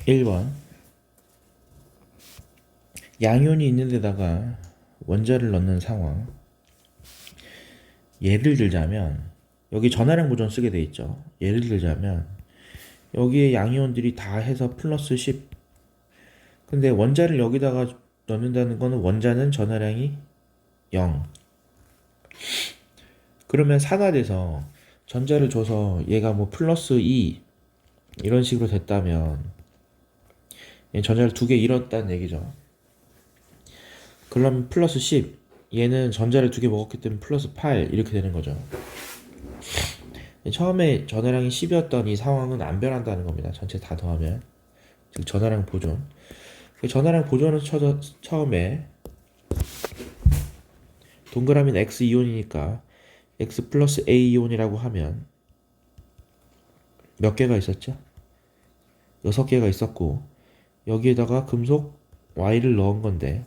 1번 양이온이 있는 데다가 원자를 넣는 상황. 예를 들자면 여기 전하량 보존 쓰게 돼 있죠. 예를 들자면 여기에 양이온들이 다 해서 플러스 10. 근데 원자를 여기다가 넣는다는 거는 원자는 전하량이 0. 그러면 산화 돼서 전자를 줘서 얘가 뭐 플러스 2 이런 식으로 됐다면 전자를 두 개 잃었다는 얘기죠. 그러면 플러스 10. 얘는 전자를 두 개 먹었기 때문에 플러스 8 이렇게 되는 거죠. 처음에 전하량이 10이었던 이 상황은 안 변한다는 겁니다. 전체 다 더하면. 즉 전하량 보존. 전하량 보존은 처음에 동그라미는 X 이온이니까 X 플러스 A 이온이라고 하면 몇 개가 있었죠? 6개가 있었고 여기에다가 금속 Y를 넣은 건데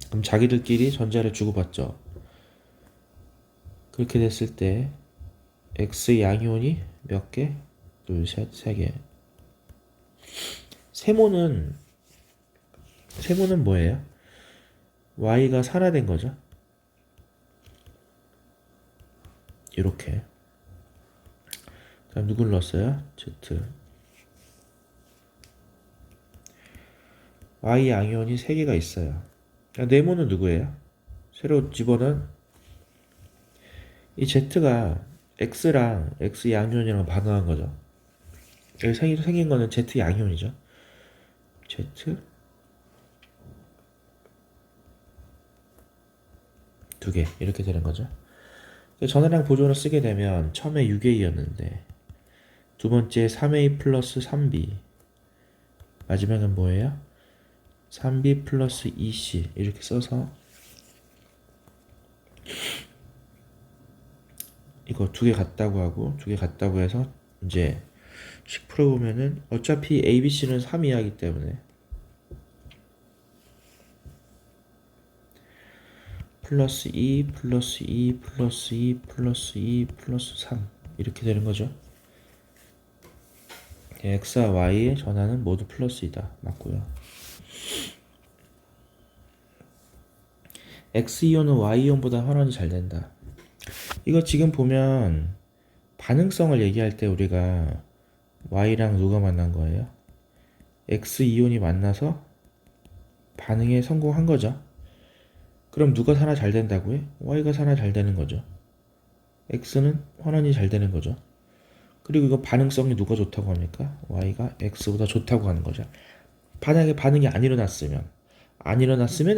그럼 자기들끼리 전자를 주고받죠. 그렇게 됐을 때 X 양이온이 몇 개? 둘, 셋, 세 개. 세모는 뭐예요? Y가 산화된 거죠. 이렇게. 다음 누굴 넣었어요? Z. Y 양이온이 3개가 있어요. 네모는 누구예요? 새로 집어넣은 이 Z가 X랑 X 양이온이랑 반응한 거죠. 여기 생긴 거는 Z 양이온이죠. Z 두 개 이렇게 되는 거죠. 전하량 보존을 쓰게 되면 처음에 6A였는데 두 번째 3A 플러스 3B 마지막은 뭐예요? 3B 플러스 2C 이렇게 써서 이거 두 개 같다고 하고 두 개 같다고 해서 이제 식 풀어보면은 어차피 ABC는 3이 하기 때문에 플러스 2 플러스 2 플러스 2 플러스 2 플러스 3 이렇게 되는 거죠. X와 Y의 전하는 모두 플러스이다. 맞고요. X이온은 Y이온보다 환원이 잘 된다. 이거 지금 보면 반응성을 얘기할 때 우리가 Y랑 누가 만난 거예요? X이온이 만나서 반응에 성공한 거죠. 그럼 누가 산화 잘 된다고 해? Y가 산화 잘 되는 거죠. X는 환원이 잘 되는 거죠. 그리고 이거 반응성이 누가 좋다고 합니까? Y가 X보다 좋다고 하는 거죠. 만약에 반응이 안 일어났으면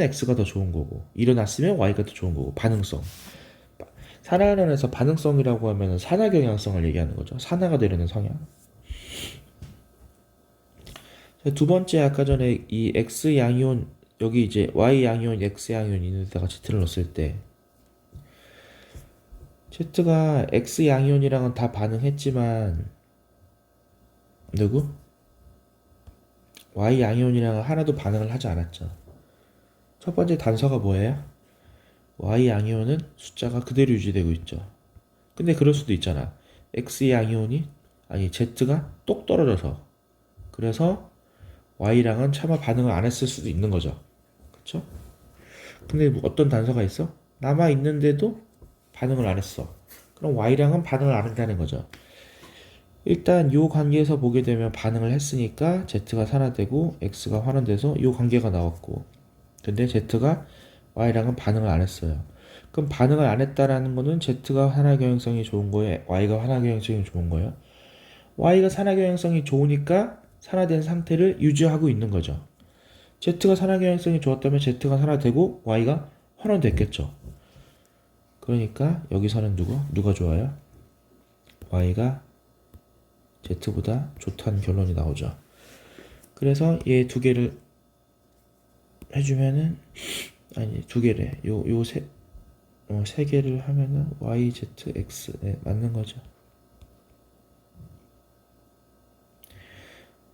X가 더 좋은 거고 일어났으면 Y가 더 좋은 거고 반응성. 산화론에서 반응성이라고 하면 산화 경향성을 얘기하는 거죠. 산화가 되려는 성향. 두 번째 아까 전에 이 X 양이온 여기 이제 Y 양이온, X 양이온 있는 데다가 Z를 넣었을 때 Z가 X 양이온이랑은 다 반응했지만 누구? Y 양이온이랑은 하나도 반응을 하지 않았죠. 첫 번째 단서가 뭐예요? Y 양이온은 숫자가 그대로 유지되고 있죠. 근데 그럴 수도 있잖아. X 양이온이 아니 Z가 똑 떨어져서 그래서 Y랑은 차마 반응을 안 했을 수도 있는 거죠. 그쵸? 근데 뭐 어떤 단서가 있어? 남아 있는데도 반응을 안 했어. 그럼 Y랑은 반응을 안 한다는 거죠. 일단 이 관계에서 보게 되면 반응을 했으니까 Z가 산화되고 X가 환원돼서 이 관계가 나왔고 근데 Z가 Y랑은 반응을 안 했어요. 그럼 반응을 안 했다라는 거는 Z가 산화 경향성이 좋은 거예요? Y가 산화 경향성이 좋은 거예요? Y가 산화 경향성이 좋으니까 산화된 상태를 유지하고 있는 거죠. Z가 산화 경향성이 좋았다면 Z가 산화되고 Y가 환원됐겠죠. 그러니까 여기서는 누가 좋아요? Y가 Z보다 좋다는 결론이 나오죠. 그래서 얘 두 개를 해주면은 아니 두 개래. 세 개를 하면은 Y, Z, X 네, 맞는 거죠.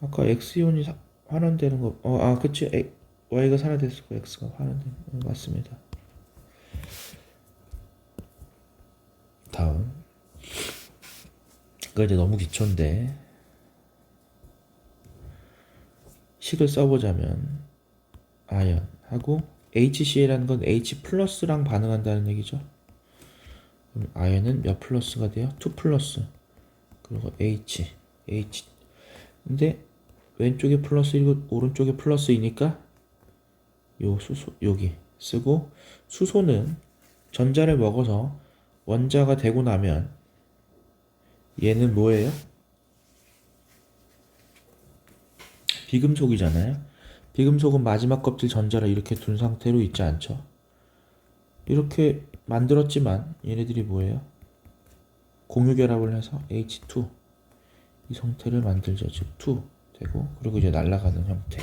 아까 X이온이 환원되는 거, 그치. Y가 산화됐고 X가 환원되는 거 맞습니다. 다음. 이거 이제 너무 기초인데. 식을 써보자면 아연하고 HCl이라는 건 H 플러스랑 반응한다는 얘기죠. 그럼 아연은 몇 플러스가 돼요? 2 플러스. 그리고 H. 근데 왼쪽에 플러스이고 오른쪽에 플러스이니까 요 수소 여기 쓰고, 수소는 전자를 먹어서 원자가 되고 나면 얘는 뭐예요? 비금속이잖아요. 비금속은 마지막 껍질 전자를 이렇게 둔 상태로 있지 않죠. 이렇게 만들었지만 얘네들이 뭐예요? 공유결합을 해서 H2 이 형태를 만들죠. 즉 2 되고, 그리고 이제 날아가는 형태.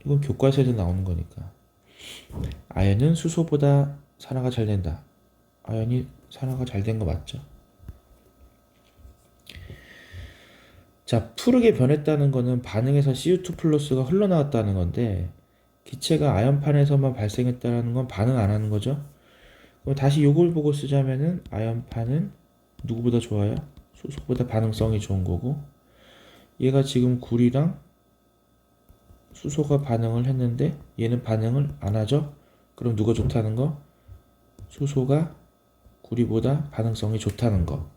이건 교과서에도 나오는 거니까. 아연은 수소보다 산화가 잘 된다. 아연이 산화가 잘 된 거 맞죠? 자, 푸르게 변했다는 거는 반응에서 CO2 플러스가 흘러나왔다는 건데, 기체가 아연판에서만 발생했다는 건 반응 안 하는 거죠. 그럼 다시 요걸 보고 쓰자면은 아연판은 누구보다 좋아요? 수소보다 반응성이 좋은 거고, 얘가 지금 구리랑 수소가 반응을 했는데 얘는 반응을 안 하죠. 그럼 누가 좋다는 거? 수소가 구리보다 반응성이 좋다는 거.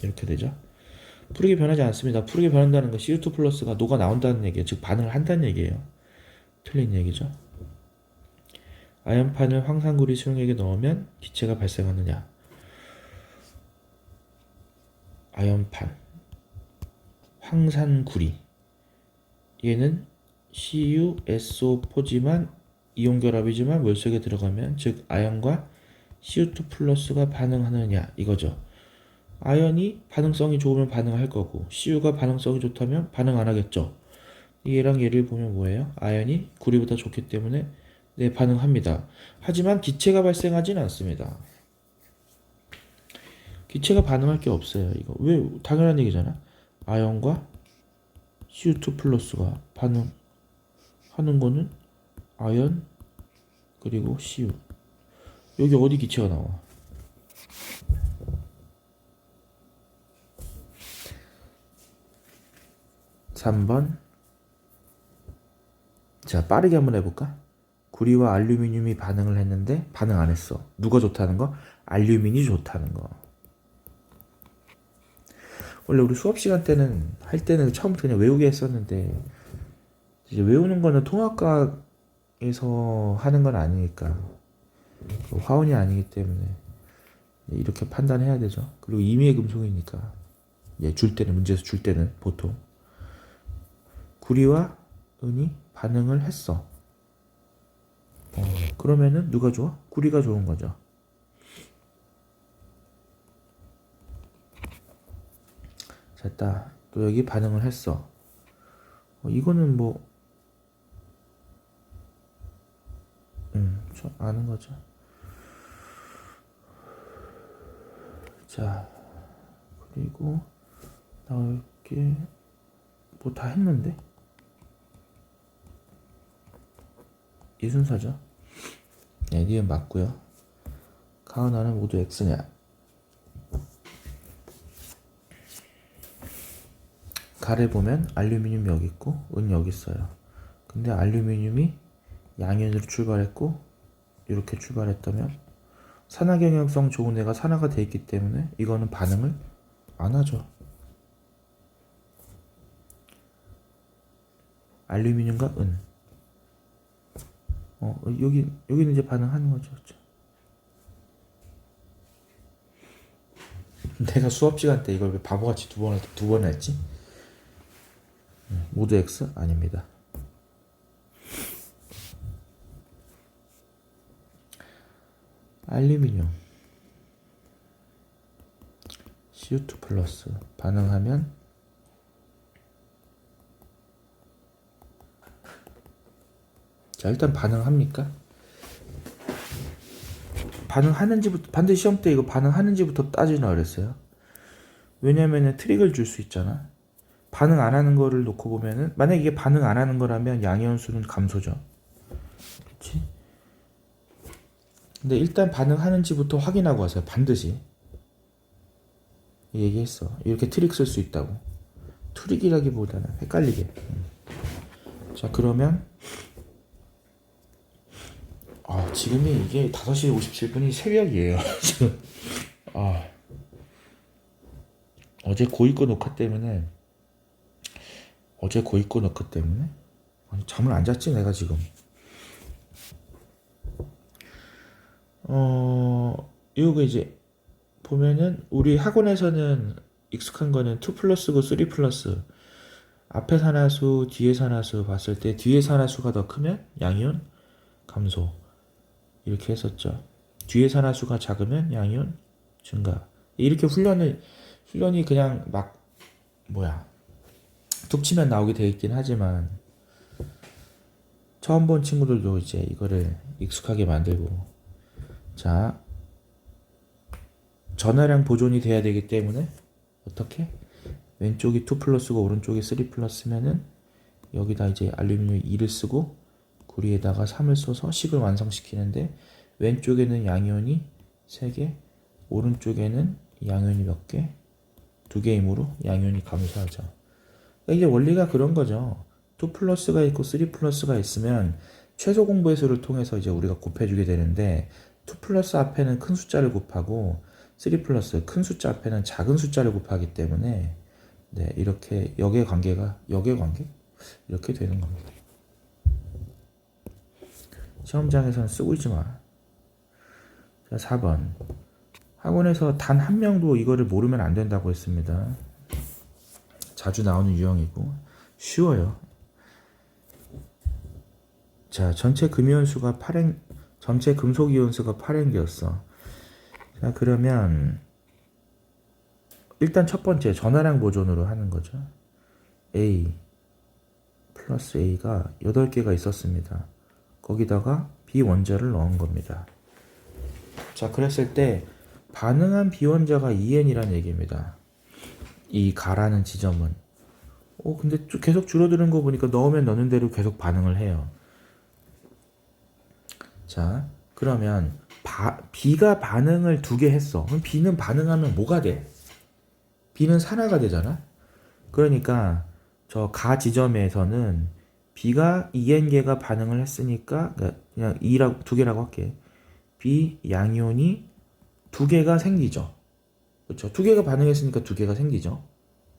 이렇게 되죠. 푸르게 변하지 않습니다. 푸르게 변한다는 건 CO2 플러스가 녹아 나온다는 얘기예요. 즉 반응을 한다는 얘기예요. 틀린 얘기죠. 아연판을 황산구리 수용액에 넣으면 기체가 발생하느냐? 아연판, 황산구리. 얘는 CuSO4지만 이온결합이지만 물속에 들어가면, 즉 아연과 CO2 플러스가 반응하느냐 이거죠. 아연이 반응성이 좋으면 반응할 거고, CU가 반응성이 좋다면 반응 안 하겠죠. 얘랑 얘를 보면 뭐예요? 아연이 구리보다 좋기 때문에 네, 반응합니다. 하지만 기체가 발생하진 않습니다. 기체가 반응할 게 없어요. 이거 왜? 당연한 얘기잖아. 아연과 CO2 플러스가 반응하는 거는 아연 그리고 CU. 여기 어디 기체가 나와? (3번) 자, 빠르게 한번 해볼까? 구리와 알루미늄이 반응을 했는데 반응 안 했어. 누가 좋다는 거? 알루민이 좋다는 거. 원래 우리 수업 시간 때는 할 때는 처음부터 그냥 외우게 했었는데, 이제 외우는 거는 통합과에서 하는 건 아니니까, 화원이 아니기 때문에 이렇게 판단해야 되죠. 그리고 임의의 금속이니까, 줄 때는, 문제에서 줄 때는 보통 구리와 은이 반응을 했어. 그러면은 누가 좋아? 구리가 좋은 거죠. 됐다. 또 여기 반응을 했어. 이거는 뭐 아는 거죠. 자, 그리고 나올 게 뭐 다 했는데 이 순서죠. 네, 니은 맞고요. 가은하는 모두 X냐? 가를 보면 알루미늄 여기 있고 은 여기 있어요. 근데 알루미늄이 양연으로 출발했고 이렇게 출발했다면 산화 경향성 좋은 애가 산화가 돼 있기 때문에 이거는 반응을 안 하죠. 알루미늄과 은. 여기는 이제 반응하는 거죠. 그렇죠? 내가 수업 시간 때 이걸 왜 바보같이 두 번 했지? 모두 X? 아닙니다. 알루미늄 CO2 플러스 반응하면 자, 일단 반응합니까? 반응하는지부터, 반드시 시험 때 이거 반응하는지부터 따지나 그랬어요. 왜냐면은 트릭을 줄 수 있잖아. 반응 안 하는 거를 놓고 보면은, 만약 이게 반응 안 하는 거라면 양이온수는 감소죠. 그렇지? 근데 일단 반응하는지부터 확인하고 와서요. 반드시 얘기했어. 이렇게 트릭 쓸 수 있다고. 트릭이라기보다는 헷갈리게. 자, 그러면 지금이 이게 5시 57분이 새벽이에요. 지금 어제 고이고 녹화 때문에 아니, 잠을 안 잤지 내가 지금. 이거 이제 보면은 우리 학원에서는 익숙한 거는 2 플러스고 3 플러스, 앞에 산화수 뒤에 산화수 봤을 때 뒤에 산화수가 더 크면 양이온 감소 이렇게 했었죠. 뒤에 산화수가 작으면 양이온 증가. 이렇게 훈련이 그냥 막 툭 치면 나오게 돼 있긴 하지만 처음 본 친구들도 이제 이거를 익숙하게 만들고, 자, 전화량 보존이 돼야 되기 때문에 어떻게? 왼쪽이 2 플러스고 오른쪽이 3 플러스면은 여기다 이제 알루미늄 2를 쓰고 구리에다가 3을 써서 식을 완성시키는데, 왼쪽에는 양이온이 3개, 오른쪽에는 양이온이 몇 개? 2개이므로 양이온이 감소하죠. 그러니까 이게 원리가 그런 거죠. 2 플러스가 있고 3 플러스가 있으면 최소 공배수를 통해서 이제 우리가 곱해주게 되는데, 2 플러스 앞에는 큰 숫자를 곱하고 3 플러스 큰 숫자 앞에는 작은 숫자를 곱하기 때문에 이렇게 역의 관계 이렇게 되는 겁니다. 시험장에서는 쓰고 있지 마. 자, 4번. 학원에서 단 한 명도 이거를 모르면 안 된다고 했습니다. 자주 나오는 유형이고 쉬워요. 자, 전체 금이온수가 전체 금속이온수가 8행기였어. 자, 그러면 일단 첫 번째 전화량 보존으로 하는 거죠. A 플러스 A가 8개가 있었습니다. 거기다가 B 원자를 넣은 겁니다. 자, 그랬을 때 반응한 B 원자가 2N이라는 얘기입니다. 이 가라는 지점은. 근데 계속 줄어드는 거 보니까 넣으면 넣는 대로 계속 반응을 해요. 자, 그러면 B가 반응을 2개 했어. 그럼 B는 반응하면 뭐가 돼? B는 산화가 되잖아. 그러니까 저 가 지점에서는 B가 2N개가 반응을 했으니까 그냥 2개라고 할게. B 양이온이 2개가 생기죠. 그렇죠. 2개가 반응했으니까 2개가 생기죠.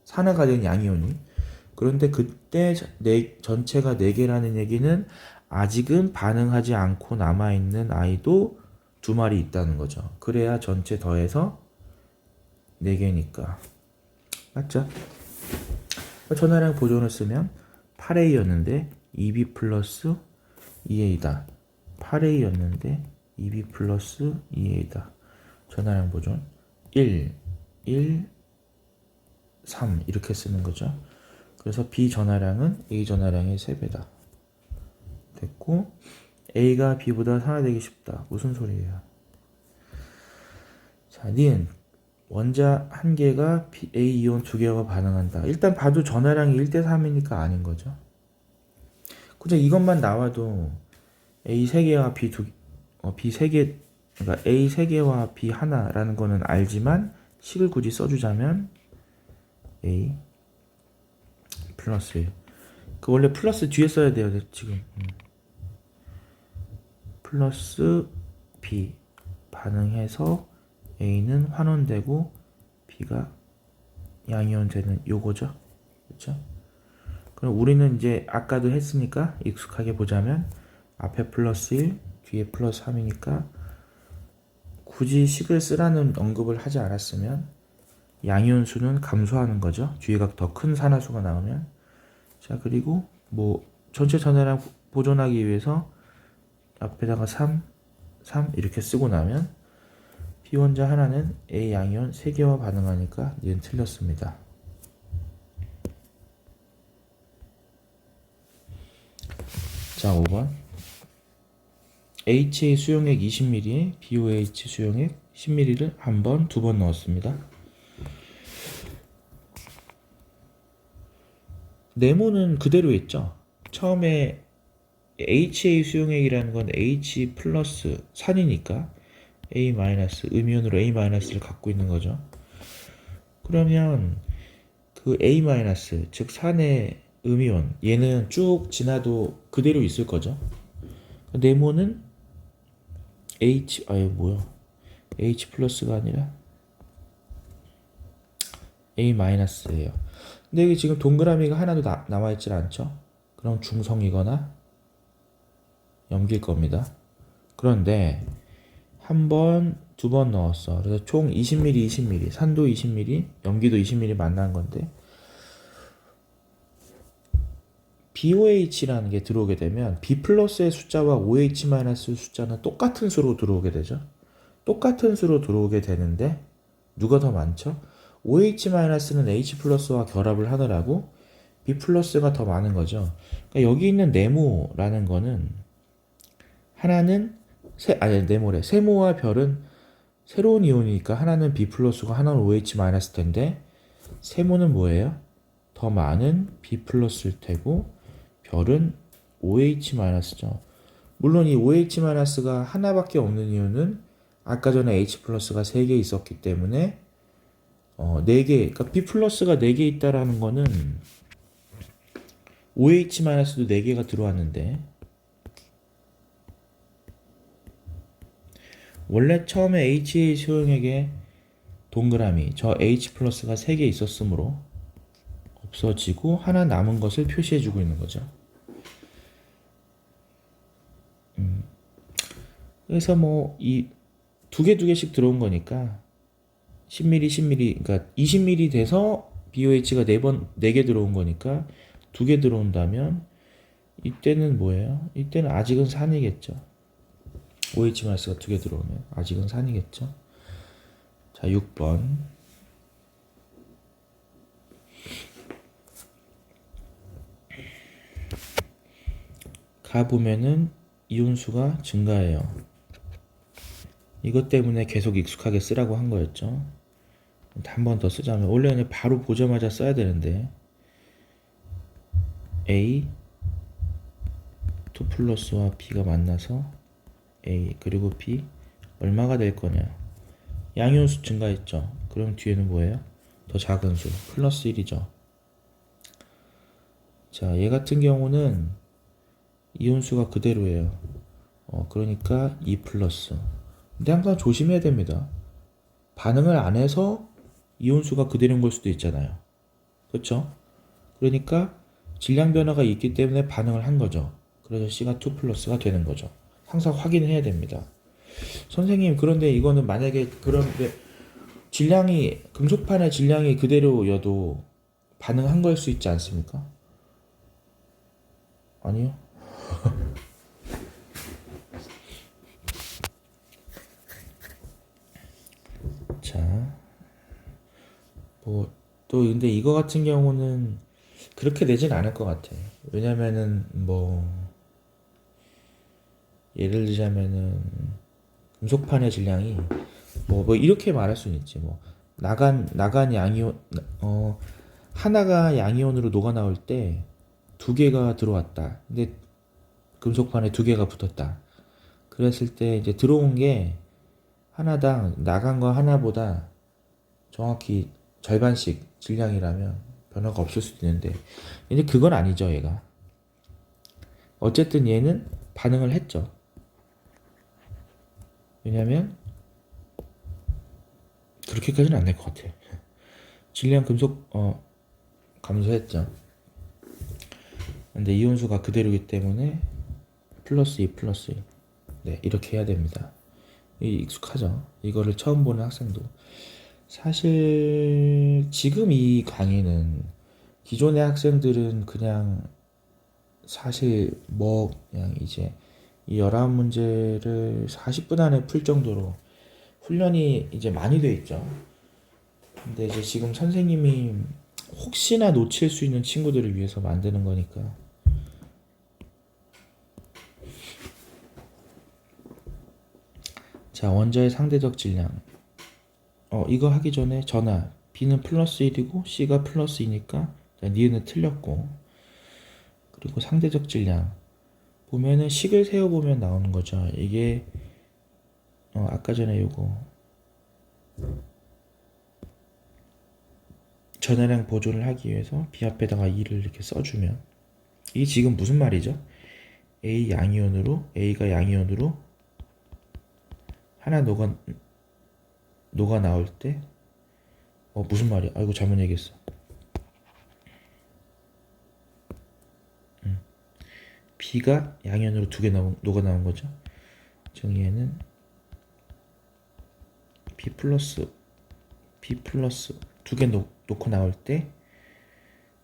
산화가 된 양이온이. 그런데 그때 전체가 4개라는 얘기는 아직은 반응하지 않고 남아있는 아이도 2마리 있다는 거죠. 그래야 전체 더해서 4개니까. 맞죠? 전화량 보존을 쓰면 8A였는데 2B 플러스 2A다. 8A였는데 2B 플러스 2A다. 전화량 보존 1, 3 이렇게 쓰는 거죠. 그래서 B 전화량은 A 전화량의 3배다. 됐고, A가 B보다 산화되기 쉽다. 무슨 소리예요? 자, 니은 원자 1개가 A 이온 2개와 반응한다. 일단 봐도 전화량이 1대3이니까 아닌 거죠. 그냥 이것만 나와도 A 3개와 B 3개, 그러니까 A 3개와 B 하나라는 거는 알지만 식을 굳이 써주자면 A 플러스 1. 그 원래 플러스 뒤에 써야 돼요, 지금. 플러스 B 반응해서 A는 환원되고 B가 양이온 되는 요거죠. 그렇죠? 그럼 우리는 이제 아까도 했으니까 익숙하게 보자면 앞에 플러스 1, 뒤에 플러스 3이니까 굳이 식을 쓰라는 언급을 하지 않았으면 양이온 수는 감소하는 거죠. 뒤에가 더 큰 산화수가 나오면. 자, 그리고 전체 전화량 보존하기 위해서 앞에다가 3 이렇게 쓰고 나면 B 원자 하나는 A 양이온 3개와 반응하니까 얘는 틀렸습니다. 자, 5번. HA 수용액 20ml에 BOH 수용액 10ml를 한 번, 2번 넣었습니다. 네모는 그대로 있죠. 처음에 HA 수용액이라는 건 H 플러스 산이니까 A 마이너스, 음이온으로 A 마이너스를 갖고 있는 거죠. 그러면 그 A 마이너스, 즉 산의 음이온, 얘는 쭉 지나도 그대로 있을 거죠. 네모는 H, 아유 뭐야, H 플러스가 아니라 A 마이너스예요. 근데 여기 지금 동그라미가 하나도 남아있질 않죠. 그럼 중성이거나 염기일 겁니다. 그런데 한 번, 두 번 넣었어. 그래서 총 20mm, 20mm, 산도 20mm, 염기도 20mm 만난 건데 BOH라는 게 들어오게 되면 B 플러스의 숫자와 OH 마이너스 숫자는 똑같은 수로 들어오게 되죠. 똑같은 수로 들어오게 되는데 누가 더 많죠? OH 마이너스는 H 플러스와 결합을 하느라고 B 플러스가 더 많은 거죠. 그러니까 여기 있는 네모라는 거는 하나는 네모래. 세모와 별은 새로운 이온이니까 하나는 B 플러스고 하나는 OH 마이너스 텐데 세모는 뭐예요? 더 많은 B 플러스일 테고 별은 OH 마이너스죠. 물론 이 OH 마이너스가 하나밖에 없는 이유는 아까 전에 H 플러스가 3개 있었기 때문에 4개, 그러니까 B 플러스가 4개 있다라는 거는 OH 마이너스도 4개가 들어왔는데 원래 처음에 HA 소형에게 동그라미 저 H 플러스가 3개 있었으므로 없어지고 하나 남은 것을 표시해주고 있는 거죠. 그래서 뭐 이 두 개씩 들어온 거니까 10mm, 10mm, 그러니까 20mm 돼서 BOH가 4개 들어온 거니까 2개 들어온다면 이때는 뭐예요? 이때는 아직은 산이겠죠. OH 마이너스가 2개 들어오면 아직은 산이겠죠. 자, 6번. 가보면은 이온수가 증가해요. 이것 때문에 계속 익숙하게 쓰라고 한 거였죠. 한 번 더 쓰자면 원래는 바로 보자마자 써야 되는데 A 2 플러스와 B가 만나서 A 그리고 B 얼마가 될 거냐. 양이온수 증가했죠. 그럼 뒤에는 뭐예요? 더 작은 수 플러스 1이죠. 자, 얘 같은 경우는 이온수가 그대로예요. 그러니까 2 플러스. 근데 항상 조심해야 됩니다. 반응을 안 해서 이온수가 그대로인 걸 수도 있잖아요. 그렇죠? 그러니까 질량 변화가 있기 때문에 반응을 한 거죠. 그래서 C가 2 플러스가 되는 거죠. 항상 확인을 해야 됩니다. 선생님, 그런데 이거는 만약에 그런데 금속판의 질량이 그대로여도 반응한 걸 수 있지 않습니까? 아니요. 자, 뭐 또 근데 이거 같은 경우는 그렇게 되진 않을 것 같아. 왜냐면은 뭐 예를 들자면은 금속판의 질량이 뭐 이렇게 말할 수는 있지. 뭐 나간 양이온 하나가 양이온으로 녹아 나올 때 2개가 들어왔다. 근데 금속판에 2개가 붙었다. 그랬을 때 이제 들어온 게 하나당 나간 거 하나보다 정확히 절반씩 질량이라면 변화가 없을 수도 있는데 이제 그건 아니죠. 얘가 어쨌든 얘는 반응을 했죠. 왜냐면 그렇게까지는 안 될 것 같아요. 질량 금속 감소했죠. 근데 이온수가 그대로이기 때문에 플러스 2 플러스 1. 네, 이렇게 해야 됩니다. 익숙하죠. 이거를 처음 보는 학생도 사실 지금 이 강의는 기존의 학생들은 그냥 사실 뭐 그냥 이제 이 11문제를 40분 안에 풀 정도로 훈련이 이제 많이 돼 있죠. 근데 이제 지금 선생님이 혹시나 놓칠 수 있는 친구들을 위해서 만드는 거니까. 자, 원자의 상대적 질량. 이거 하기 전에 전화. B는 플러스 1이고 C가 플러스 2니까 니은은 틀렸고. 그리고 상대적 질량. 보면은 식을 세어보면 나오는 거죠. 이게 아까 전에 요거 전해량 보존을 하기 위해서 B 앞에다가 2를 이렇게 써주면 이게 지금 무슨 말이죠? A가 양이온으로 하나 녹아 나올 때 무슨 말이야? 이거 잘못 얘기했어. B가 양이온으로 2개 녹아 나온 거죠. 정의에는 B 플러스 2개 놓고 나올 때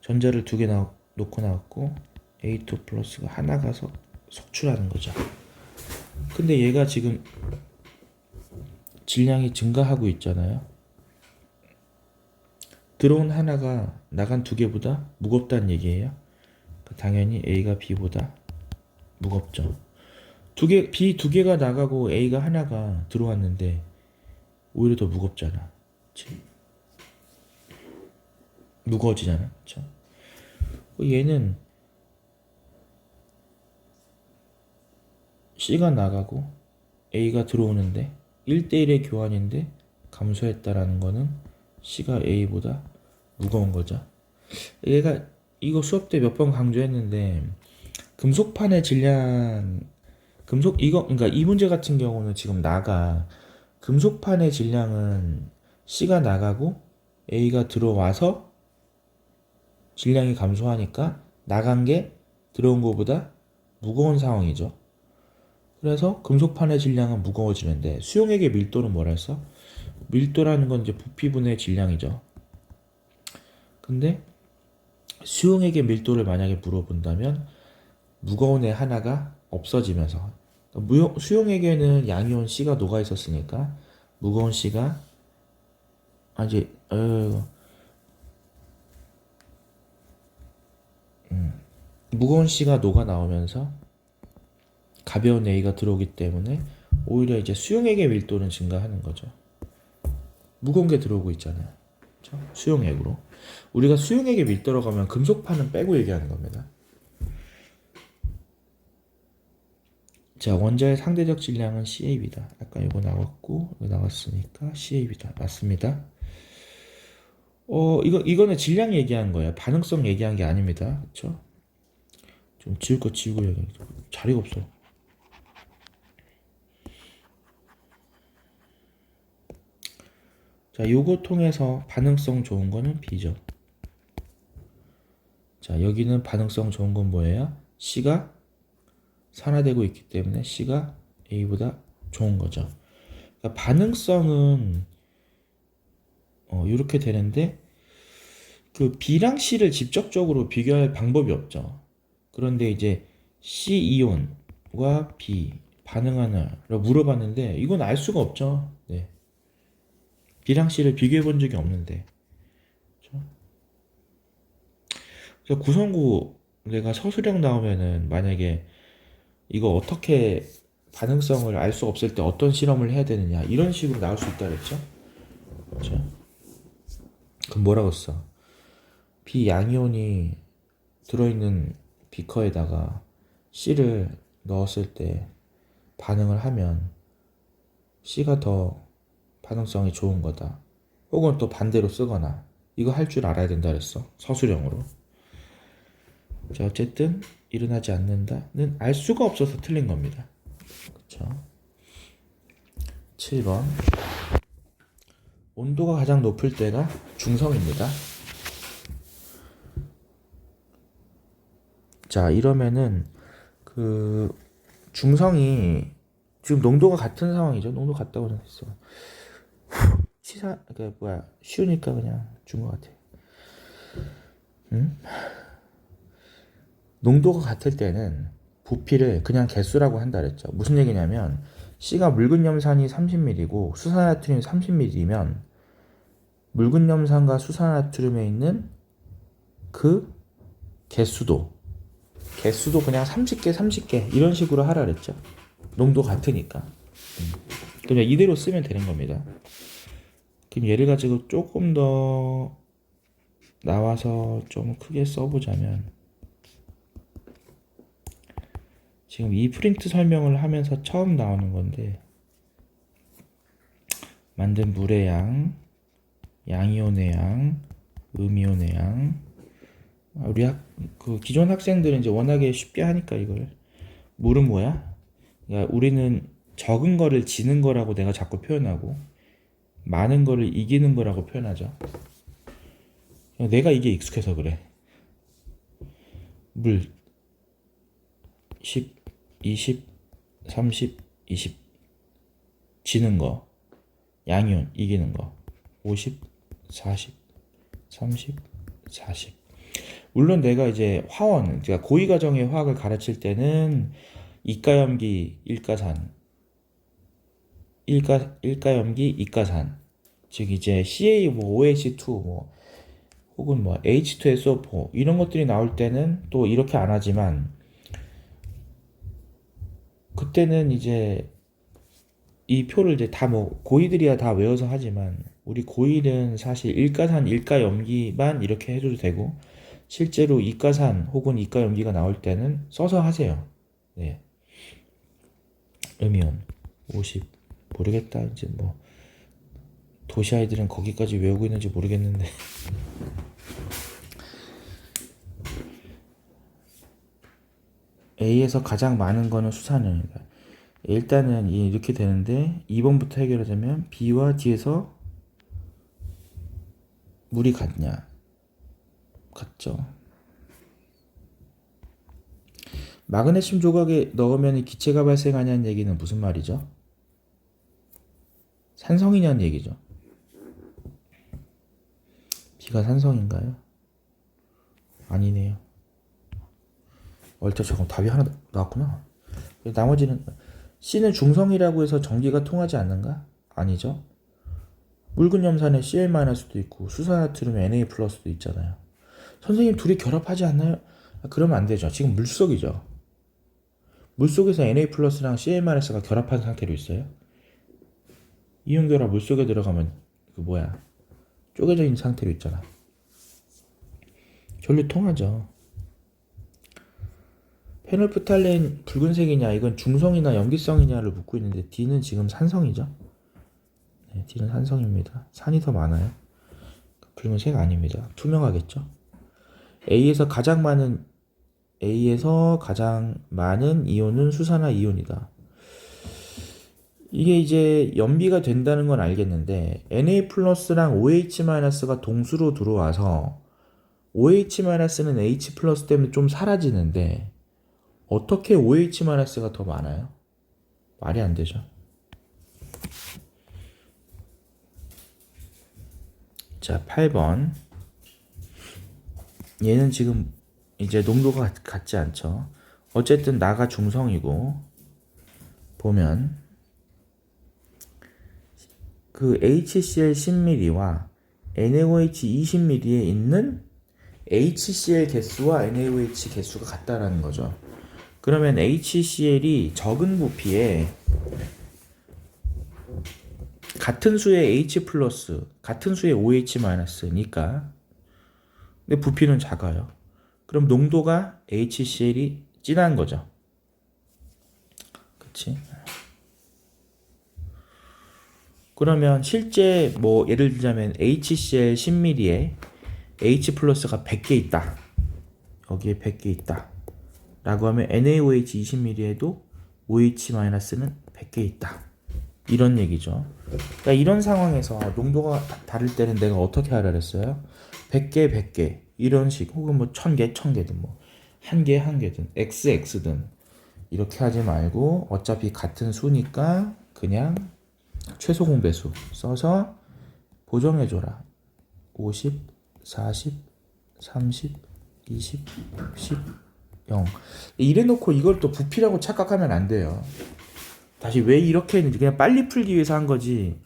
전자를 2개 놓고 나왔고 A2 플러스가 하나 가서 속출하는 거죠. 근데 얘가 지금 질량이 증가하고 있잖아요. 들어온 하나가 나간 2개보다 무겁다는 얘기예요. 당연히 A가 B보다 무겁죠. B 2개가 나가고 A가 하나가 들어왔는데 오히려 더 무겁잖아. 그치? 무거워지잖아. 그쵸? 얘는 C가 나가고 A가 들어오는데 1대1의 교환인데 감소했다라는 거는 C가 A보다 무거운 거죠. 얘가 이거 수업 때 몇 번 강조했는데 금속판의 질량 그러니까 이 문제 같은 경우는 지금 금속판의 질량은 C가 나가고 A가 들어와서 질량이 감소하니까 나간 게 들어온 것보다 무거운 상황이죠. 그래서 금속판의 질량은 무거워지는데 수용액의 밀도는 뭐라 했어? 밀도라는 건 이제 부피분의 질량이죠. 근데 수용액의 밀도를 만약에 물어본다면 무거운 애 하나가 없어지면서 수용액에는 양이온 C가 녹아 있었으니까 무거운 C가 무거운 C가 녹아 나오면서 가벼운 A가 들어오기 때문에 오히려 이제 수용액의 밀도는 증가하는 거죠. 무거운 게 들어오고 있잖아요. 그렇죠? 수용액으로. 우리가 수용액의 밀도라고 하면 금속판은 빼고 얘기하는 겁니다. 자, 원자의 상대적 질량은 CAB다. 아까 이거 나왔고, 이거 나왔으니까 CAB다. 맞습니다. 이거는 질량 얘기한 거예요. 반응성 얘기한 게 아닙니다. 그쵸? 좀 지울 거 지우고 얘기해. 자리가 없어. 자, 요거 통해서 반응성 좋은 거는 B죠. 자, 여기는 반응성 좋은 건 뭐예요? C가 산화되고 있기 때문에 C가 A보다 좋은 거죠. 그러니까 반응성은 이렇게 되는데 그 B랑 C를 직접적으로 비교할 방법이 없죠. 그런데 이제 C 이온과 B 반응하나를 물어봤는데 이건 알 수가 없죠. 네. B랑 C를 비교해 본 적이 없는데. 그래서 구성구 내가 서술형 나오면은 만약에 이거 어떻게 반응성을 알 수 없을 때 어떤 실험을 해야 되느냐 이런 식으로 나올 수 있다 그랬죠? 그렇죠? 그럼 뭐라고 써? B 양이온이 들어있는 비커에다가 C를 넣었을 때 반응을 하면 C가 더 반응성이 좋은 거다. 혹은 또 반대로 쓰거나 이거 할 줄 알아야 된다 그랬어. 서술형으로. 자, 어쨌든 일어나지 않는다는 알 수가 없어서 틀린 겁니다. 그렇죠? 7번 온도가 가장 높을 때가 중성입니다. 자, 이러면은 그 중성이 지금 농도가 같은 상황이죠. 농도 같다고 했어. 쉬우니까 그냥 준 것 같아. 농도가 같을 때는 부피를 그냥 개수라고 한다 그랬죠. 무슨 얘기냐면 C가 묽은 염산이 30ml고 수산나트륨이 30ml면 묽은 염산과 수산나트륨에 있는 그 개수도 그냥 30개 이런 식으로 하라 그랬죠. 농도 같으니까. 그냥 이대로 쓰면 되는 겁니다. 그럼 얘를 가지고 조금 더 나와서 좀 크게 써보자면 지금 이 프린트 설명을 하면서 처음 나오는 건데 만든 물의 양, 양이온의 양, 음이온의 양. 그 기존 학생들은 이제 워낙에 쉽게 하니까 이걸. 물은 뭐야? 그러니까 우리는 적은 거를 지는 거라고 내가 자꾸 표현하고 많은 거를 이기는 거라고 표현하죠. 내가 이게 익숙해서 그래. 물 10, 20, 30, 20 지는 거. 양이온 이기는 거. 50, 40, 30, 40. 물론 내가 이제 화원, 제가 고위 과정의 화학을 가르칠 때는 이가염기, 일가산, 일가염기, 이가산, 즉 이제 CA, 뭐 OH2, 뭐 혹은 뭐 H2SO4 이런 것들이 나올 때는 또 이렇게 안 하지만 그때는 이제 이 표를 이제 다 뭐 고이들이야 다 외워서 하지만 우리 고일은 사실 일가산, 일가염기만 이렇게 해줘도 되고 실제로 이가산 혹은 이가염기가 나올 때는 써서 하세요. 네. 음이온 50 모르겠다. 이제 뭐 도시 아이들은 거기까지 외우고 있는지 모르겠는데 A에서 가장 많은 거는 수산염이다. 일단은 이렇게 되는데 2번부터 해결하자면 B와 D에서 물이 같냐? 같죠. 마그네슘 조각에 넣으면 기체가 발생하냐는 얘기는 무슨 말이죠? 산성이냐는 얘기죠. B가 산성인가요? 아니네요. 잠깐 답이 하나 나왔구나. 나머지는 C는 중성이라고 해서 전기가 통하지 않는가? 아니죠. 묽은염산에 Cl-도 있고 수산나트륨에 Na+도 있잖아요. 선생님 둘이 결합하지 않나요? 그러면 안 되죠. 지금 물속이죠. 물속에서 Na+랑 Cl-가 결합한 상태로 있어요. 이온결합 물속에 들어가면 그 뭐야 쪼개져 있는 상태로 있잖아. 전류 통하죠. 페놀프탈레인 붉은색이냐 이건 중성이나 염기성이냐를 묻고 있는데 D는 지금 산성이죠. 네, D는 산성입니다. 산이 더 많아요. 붉은색 아닙니다. 투명하겠죠. A에서 가장 많은 이온은 수산화 이온이다. 이게 이제 연비가 된다는 건 알겠는데 Na+랑 OH-가 동수로 들어와서 OH-는 H+ 때문에 좀 사라지는데 어떻게 OH-가 더 많아요? 말이 안 되죠. 자, 8번. 얘는 지금 이제 농도가 같지 않죠. 어쨌든 나가 중성이고 보면 그 HCl 10ml와 NaOH 20ml에 있는 HCl 개수와 NaOH 개수가 같다라는 거죠. 그러면 HCl이 적은 부피에 같은 수의 H+, 같은 수의 OH-니까 근데 부피는 작아요. 그럼 농도가 HCl이 진한 거죠. 그치? 그러면 실제 뭐 예를 들자면 HCl 10ml에 H+가 100개 있다. 여기에 100개 있다. 라고 하면 NaOH 20ml에도 OH-는 100개 있다. 이런 얘기죠. 그러니까 이런 상황에서 농도가 다를 때는 내가 어떻게 하라 그랬어요? 100개, 100개 이런 식 혹은 뭐 1000개, 1000개든 뭐 1개, 1개든 XX든 이렇게 하지 말고 어차피 같은 수니까 그냥 최소 공배수 써서 보정해줘라. 50, 40, 30, 20, 10, 0 이래놓고 이걸 또 부피라고 착각하면 안 돼요. 다시 왜 이렇게 했는지 그냥 빨리 풀기 위해서 한 거지.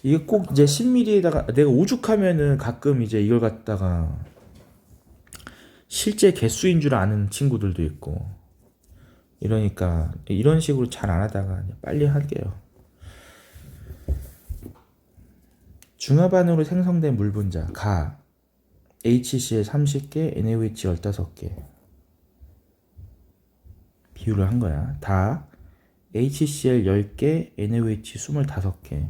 이게 꼭 이제 10ml에다가 내가 오죽하면은 가끔 이제 이걸 갖다가 실제 개수인 줄 아는 친구들도 있고 이러니까 이런 식으로 잘 안 하다가 빨리 할게요. 중화반으로 생성된 물 분자 가 HCl 30개, NaOH 15개 비율을 한 거야. 다 HCl 10개, NaOH 25개.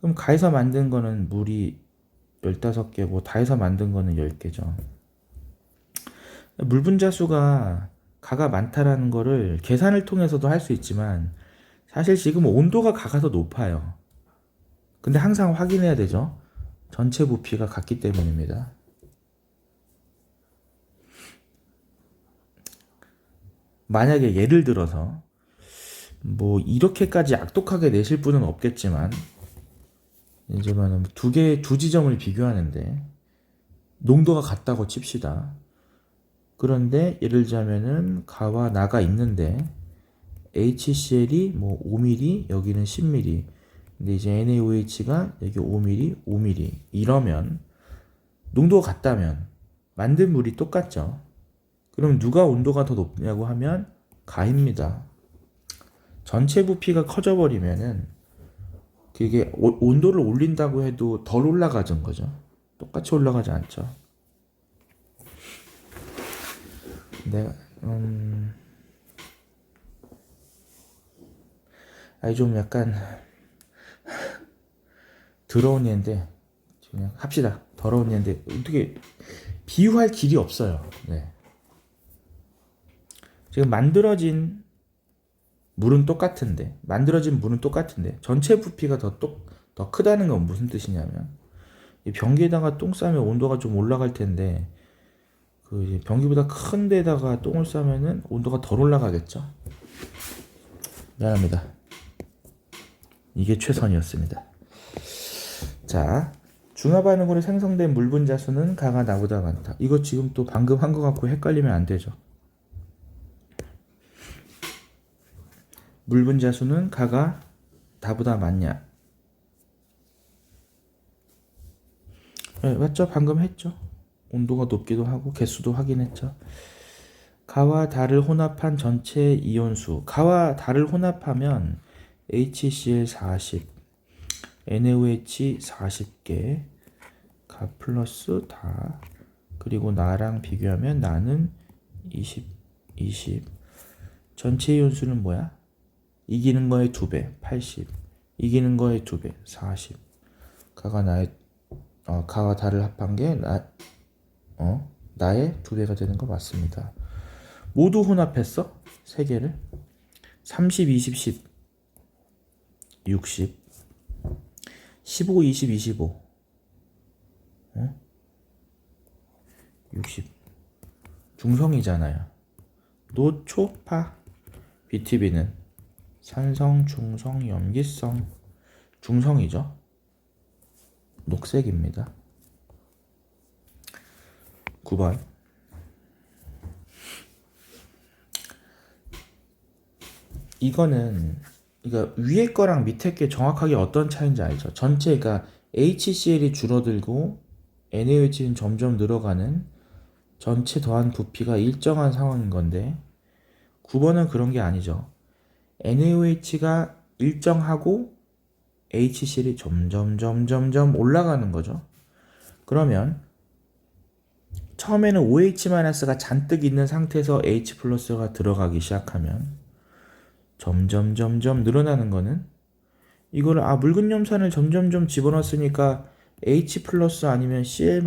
그럼 가에서 만든 거는 물이 15개고 다 해서 만든 거는 10개죠. 물분자수가 가가 많다라는 거를 계산을 통해서도 할 수 있지만 사실 지금 온도가 가가 더 높아요. 근데 항상 확인해야 되죠. 전체 부피가 같기 때문입니다. 만약에 예를 들어서 뭐 이렇게까지 악독하게 내실 분은 없겠지만 이제는 두 지점을 비교하는데 농도가 같다고 칩시다. 그런데 예를 들자면은 가와 나가 있는데 HCl이 뭐 5mm, 여기는 10mm. 근데 이제 NaOH가 여기 5mm, 5mm. 이러면 농도가 같다면 만든 물이 똑같죠. 그럼 누가 온도가 더 높냐고 하면 가입니다. 전체 부피가 커져 버리면은 그게 온도를 올린다고 해도 덜 올라가는 거죠. 똑같이 올라가지 않죠. 내가 아니 좀 약간 더러운 얘인데 그냥 합시다. 더러운 얘인데 어떻게 비유할 길이 없어요. 네. 지금 만들어진 물은 똑같은데 전체 부피가 더 크다는 건 무슨 뜻이냐면 이 변기에다가 똥 싸면 온도가 좀 올라갈 텐데 그 이제 변기보다 큰 데다가 똥을 싸면은 온도가 덜 올라가겠죠. 미안합니다. 이게 최선이었습니다. 자, 중화 반응으로 생성된 물 분자수는 가가 나보다 많다. 이거 지금 또 방금 한 거 갖고 헷갈리면 안 되죠. 물 분자수는 가가 나보다 많냐? 네, 맞죠? 방금 했죠. 온도가 높기도 하고 개수도 확인했죠. 가와 달을 혼합한 전체 이온수. 가와 달을 혼합하면 HCl 40, NaOH 40개, 가 플러스 다. 그리고 나랑 비교하면 나는 20. 전체 이온수는 뭐야? 이기는 거의 2배, 80. 이기는 거의 2배, 40. 가와 달을 합한 게 나의 2배가 되는 거 맞습니다. 모두 혼합했어? 3개를 30, 20, 10, 60, 15, 20, 25, 60. 중성이잖아요. 노초파. BTB는 산성, 중성, 염기성. 중성이죠. 녹색입니다. 9번. 이거는 그러니까 위에 거랑 밑에 게 정확하게 어떤 차이인지 알죠? 전체가 HCl이 줄어들고 NaOH는 점점 늘어가는 전체 더한 부피가 일정한 상황인 건데 9번은 그런 게 아니죠. NaOH가 일정하고 HCl이 점점 올라가는 거죠. 그러면 처음에는 OH-가 잔뜩 있는 상태에서 H+가 들어가기 시작하면 점점 늘어나는 거는 이거를 묽은 염산을 점점 집어넣었으니까 H+ 아니면 Cl-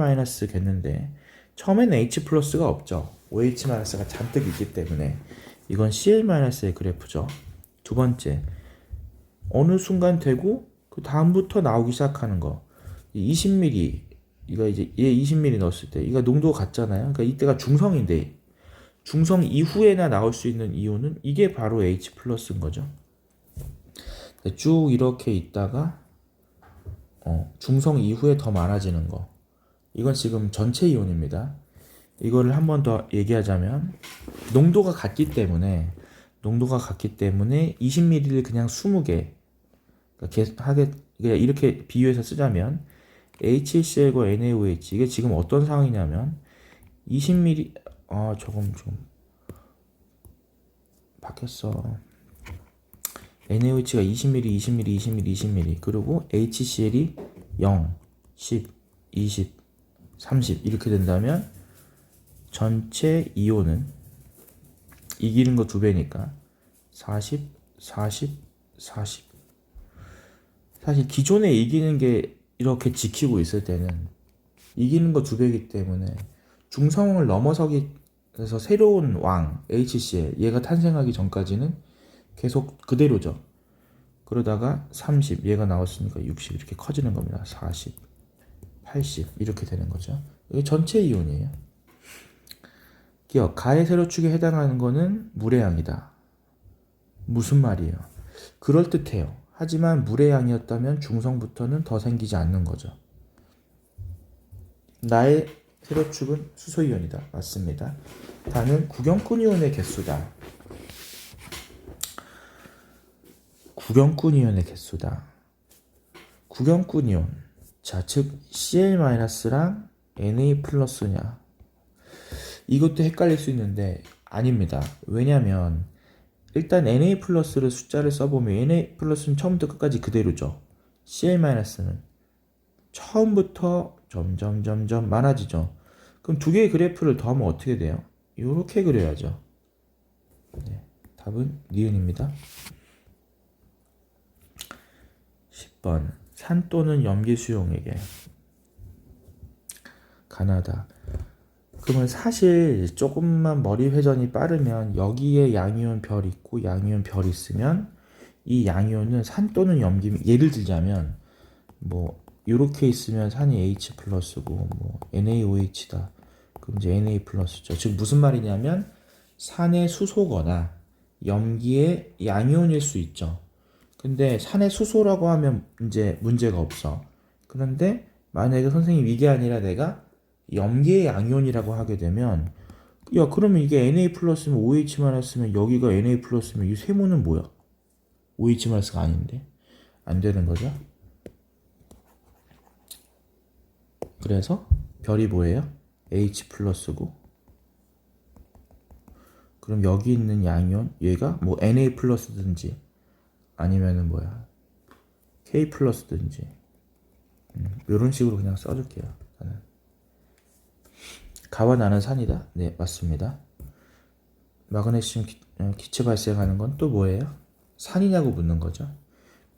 처음에는 H+가 없죠. OH-가 잔뜩 있기 때문에 이건 Cl-의 그래프죠. 두 번째, 어느 순간 되고 그 다음부터 나오기 시작하는 거 20ml 이거 이제 얘 20ml 넣었을 때 이거 농도가 같잖아요. 그러니까 이때가 중성인데 중성 이후에나 나올 수 있는 이온은 이게 바로 H+인 거죠. 쭉 이렇게 있다가 중성 이후에 더 많아지는 거. 이건 지금 전체 이온입니다. 이거를 한 번 더 얘기하자면 농도가 같기 때문에 20ml를 그냥 20개 그냥 이렇게 비유해서 쓰자면 HCl과 NaOH 이게 지금 어떤 상황이냐면 20ml 조금 좀 바뀌었어. NaOH가 20ml 그리고 HCl이 0, 10, 20, 30 이렇게 된다면 전체 이온은 이기는 거 2배니까 40, 40, 40. 사실 기존에 이기는 게 이렇게 지키고 있을 때는 이기는 거 2배이기 때문에 중성을 넘어서기 그래서 새로운 왕 HCl 얘가 탄생하기 전까지는 계속 그대로죠. 그러다가 30 얘가 나왔으니까 60 이렇게 커지는 겁니다. 40, 80 이렇게 되는 거죠. 이게 전체 이온이에요. 기억, 가의 세로축에 해당하는 거는 물의 양이다. 무슨 말이에요? 그럴듯해요. 하지만 물의 양이었다면 중성부터는 더 생기지 않는 거죠. 나의 세로축은 수소이온이다. 맞습니다. 다는 구경꾼 이온의 개수다. 구경꾼 이온의 개수다. 구경꾼 이온. 자, 즉 Cl-랑 Na+냐. 이것도 헷갈릴 수 있는데 아닙니다. 왜냐면 일단 Na+를 숫자를 써보면 Na+는 처음부터 끝까지 그대로죠. Cl-는 처음부터 점점 많아지죠. 그럼 두 개의 그래프를 더하면 어떻게 돼요? 이렇게 그려야죠. 네, 답은 니은입니다. 10번 산 또는 염기 수용에게 가나다. 그러면 사실 조금만 머리 회전이 빠르면 여기에 양이온 별 있고 양이온 별 있으면 이 양이온은 산 또는 염기, 예를 들자면 뭐 이렇게 있으면 산이 H 플러스고 뭐 NaOH다. 그럼 이제 Na 플러스죠. 즉 무슨 말이냐면 산의 수소거나 염기의 양이온일 수 있죠. 근데 산의 수소라고 하면 이제 문제가 없어. 그런데 만약에 선생님 이게 아니라 내가 염기의 양이온이라고 하게 되면 야 그러면 이게 Na 플러스면 OH 마이너스면 여기가 Na 플러스면 이 세모는 뭐야? OH 마이너스가 아닌데 안 되는 거죠. 그래서 별이 뭐예요? H 플러스고 그럼 여기 있는 양이온 얘가 뭐 Na 플러스든지 아니면은 뭐야 K 플러스든지 이런 식으로 그냥 써줄게요. 나는 가와 나는 산이다. 네 맞습니다. 마그네슘 기체 발생하는 건 또 뭐예요? 산이냐고 묻는 거죠.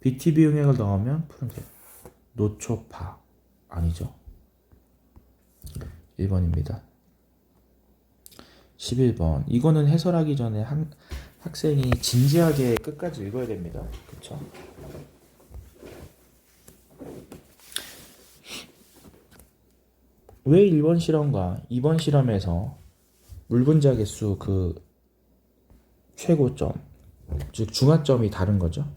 BTB 용액을 넣으면 푸른색 노초파 아니죠. 1번입니다. 11번 이거는 해설하기 전에 학생이 진지하게 끝까지 읽어야 됩니다. 그쵸? 왜 1번 실험과 2번 실험에서 물 분자 개수 그 최고점 즉 중하점이 다른 거죠?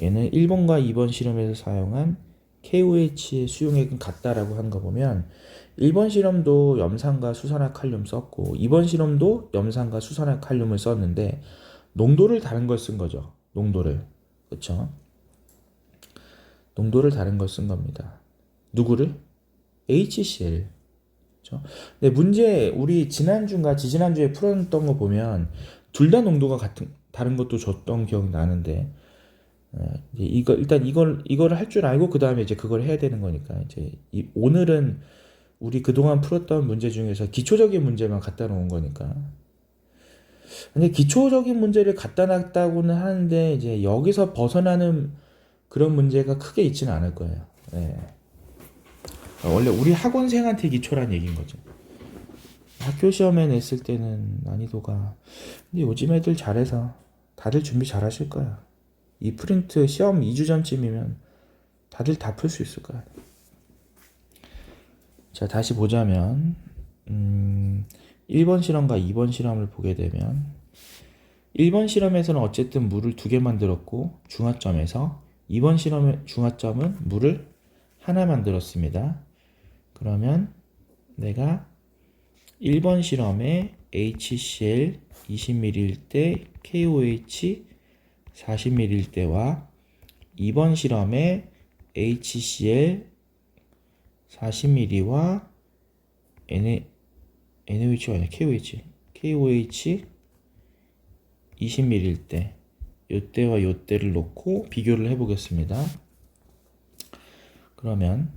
얘는 1번과 2번 실험에서 사용한 KOH의 수용액은 같다라고 하는 거 보면 1번 실험도 염산과 수산화칼륨 썼고 2번 실험도 염산과 수산화칼륨을 썼는데 농도를 다른 걸 쓴 거죠. 농도를. 그쵸? 농도를 다른 걸 쓴 겁니다. 누구를? HCl. 그쵸? 근데 문제 우리 지난주인가 지지난주에 풀었던 거 보면 둘 다 농도가 다른 것도 줬던 기억이 나는데 일단 이거를 할 줄 알고 그 다음에 이제 그걸 해야 되는 거니까 이제 오늘은 우리 그동안 풀었던 문제 중에서 기초적인 문제만 갖다 놓은 거니까. 근데 기초적인 문제를 갖다 놨다고는 하는데 이제 여기서 벗어나는 그런 문제가 크게 있지는 않을 거예요. 네. 원래 우리 학원생한테 기초란 얘기인 거죠. 학교 시험에 냈을 때는 난이도가 근데 요즘 애들 잘해서 다들 준비 잘 하실 거야. 이 프린트 시험 2주 전쯤이면 다들 다 풀 수 있을 거야. 자, 다시 보자면 1번 실험과 2번 실험을 보게 되면 1번 실험에서는 어쨌든 물을 2개 만들었고 중하점에서 2번 실험의 중하점은 물을 하나 만들었습니다. 그러면 내가 1번 실험에 HCl 20ml일 때 KOH 40ml일 때와 2번 실험에 HCl 40ml와 NaOH가 아니라 KOH 20ml일 때 요때와 요때를 놓고 비교를 해보겠습니다. 그러면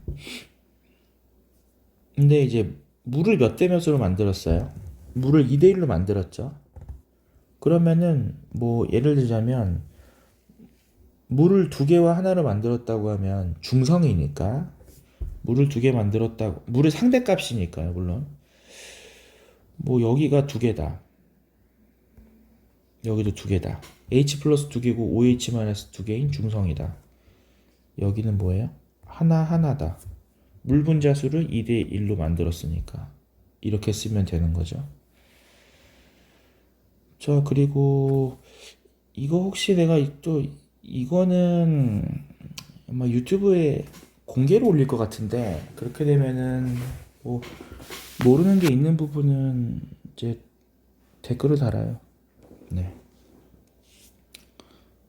근데 이제 물을 몇 대 몇으로 만들었어요? 물을 2대 1로 만들었죠. 그러면은 뭐 예를 들자면 물을 2개와 하나로 만들었다고 하면 중성이니까 물을 두 개 만들었다고. 물의 상대값이니까요, 물론. 뭐 여기가 두 개다. 여기도 두 개다. H 플러스 두 개고 OH 마이너스 두 개인 중성이다. 여기는 뭐예요? 하나다. 물 분자수를 2대 1로 만들었으니까 이렇게 쓰면 되는 거죠. 자, 그리고 이거 혹시 내가 또 이거는 아마 유튜브에 공개로 올릴 것 같은데, 그렇게 되면은 뭐 모르는 게 있는 부분은 이제 댓글을 달아요. 네.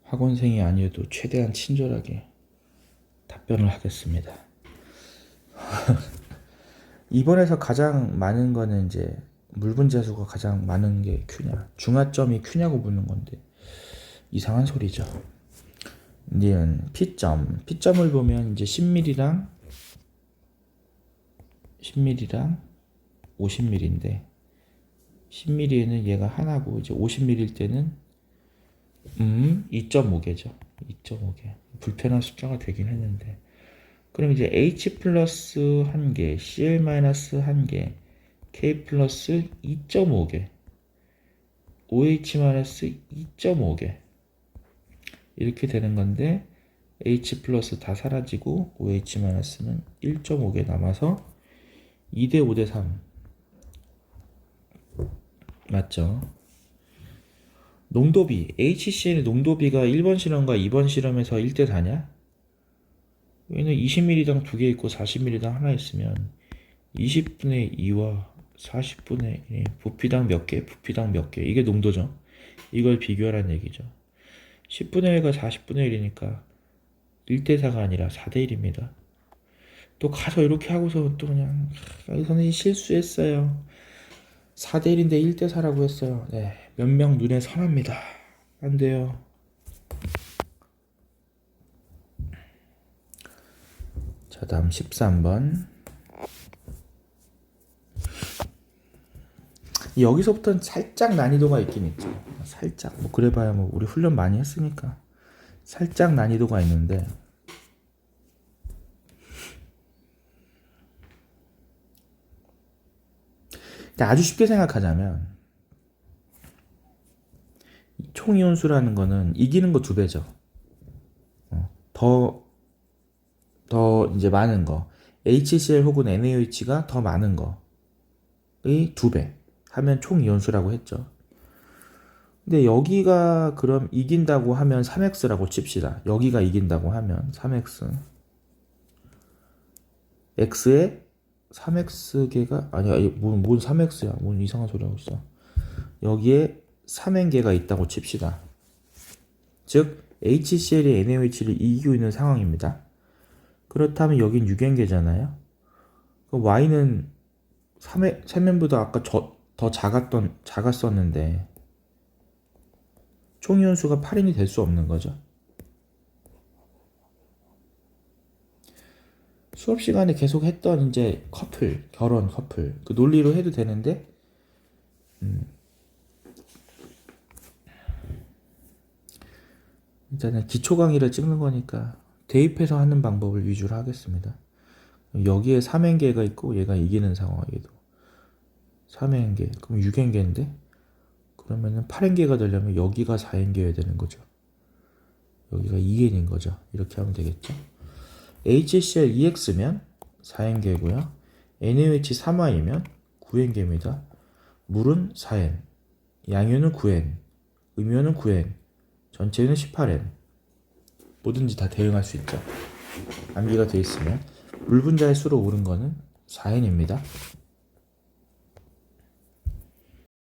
학원생이 아니어도 최대한 친절하게 답변을 하겠습니다. 이번에서 가장 많은 거는 이제 물 분자수가 가장 많은 게 Q냐, 중하점이 Q냐고 묻는 건데 이상한 소리죠. 이제 P점을 보면 이제 10mm랑 50mm인데 10mm에는 얘가 하나고 이제 50mm일 때는 2.5개죠. 2.5개. 불편한 숫자가 되긴 했는데, 그럼 이제 H 플러스 1개, Cl 마이너스 1개, K 플러스 2.5개, OH 마이너스 2.5개 이렇게 되는 건데, H 플러스 다 사라지고 OH 마이너스는 1.5개 남아서 2대 5대 3 맞죠? 농도비, HCl의 농도비가 1번 실험과 2번 실험에서 1대 4냐? 얘는 20ml당 2개 있고 40ml당 하나 있으면 20분의 2와 40분의 1, 부피당 몇 개, 부피당 몇 개, 이게 농도죠. 이걸 비교하라는 얘기죠. 10분의 1과 40분의 1이니까 1대 4가 아니라 4대 1입니다. 또 가서 이렇게 하고서 또 그냥 선생님 실수했어요. 4대 1인데 1대 4라고 했어요. 네, 몇 명 눈에 선합니다. 안 돼요. 자, 다음 13번. 여기서부터는 살짝 난이도가 있긴 있죠. 살짝, 뭐 그래봐야 뭐 우리 훈련 많이 했으니까 살짝 난이도가 있는데, 아주 쉽게 생각하자면 총이온수라는 거는 이기는 거 2배죠. 더 이제 많은 거, HCl 혹은 NaOH가 더 많은 거의 2배 하면 총이온수라고 했죠. 근데 여기가 그럼 이긴다고 하면 3x라고 칩시다. 여기가 이긴다고 하면 3x, x에 3x개가 아니야, 뭔 3x야, 뭔 이상한 소리 하고 있어. 여기에 3n개가 있다고 칩시다. 즉 HCl이 NaOH를 이기고 있는 상황입니다. 그렇다면 여긴 6n개잖아요. 그럼 y는 3n보다 아까 더 작았었는데 총이온수가 8n이 될 수 없는 거죠. 수업 시간에 계속 했던 이제 결혼 커플 그 논리로 해도 되는데, 일단은 기초 강의를 찍는 거니까 대입해서 하는 방법을 위주로 하겠습니다. 여기에 3n개가 있고 얘가 이기는 상황에도 3n개, 그럼 6n개인데 그러면은 8n개가 되려면 여기가 4n개여야 되는 거죠. 여기가 2n인 거죠. 이렇게 하면 되겠죠. HCl 2x면 4n개고요. NaOH 3y면 9n개입니다. 물은 4n, 양유는 9n, 음료는 9n, 전체는 18n. 뭐든지 다 대응할 수 있죠. 암기가 돼 있으면. 물 분자의 수로 오른 거는 4n입니다.